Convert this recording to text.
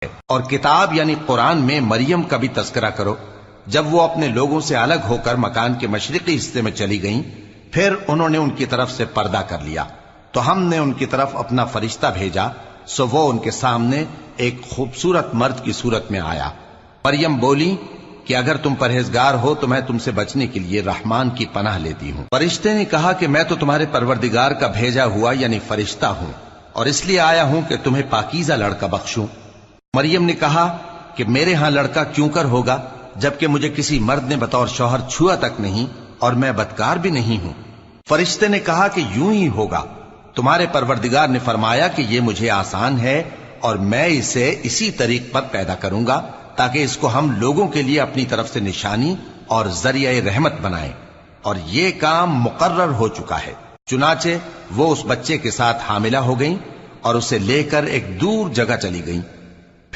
اور کتاب یعنی قرآن میں مریم کا بھی تذکرہ کرو، جب وہ اپنے لوگوں سے الگ ہو کر مکان کے مشرقی حصے میں چلی گئیں، پھر انہوں نے ان کی طرف سے پردہ کر لیا تو ہم نے ان کی طرف اپنا فرشتہ بھیجا، سو وہ ان کے سامنے ایک خوبصورت مرد کی صورت میں آیا۔ مریم بولی کہ اگر تم پرہیزگار ہو تو میں تم سے بچنے کے لیے رحمان کی پناہ لیتی ہوں۔ فرشتے نے کہا کہ میں تو تمہارے پروردگار کا بھیجا ہوا یعنی فرشتہ ہوں، اور اس لیے آیا ہوں کہ تمہیں پاکیزہ لڑکا بخشوں۔ مریم نے کہا کہ میرے ہاں لڑکا کیوں کر ہوگا، جبکہ مجھے کسی مرد نے بطور شوہر چھوا تک نہیں اور میں بدکار بھی نہیں ہوں۔ فرشتے نے کہا کہ یوں ہی ہوگا، تمہارے پروردگار نے فرمایا کہ یہ مجھے آسان ہے اور میں اسے اسی طریق پر پیدا کروں گا تاکہ اس کو ہم لوگوں کے لیے اپنی طرف سے نشانی اور ذریعہ رحمت بنائیں، اور یہ کام مقرر ہو چکا ہے۔ چنانچہ وہ اس بچے کے ساتھ حاملہ ہو گئیں اور اسے لے کر ایک دور جگہ چلی گئیں۔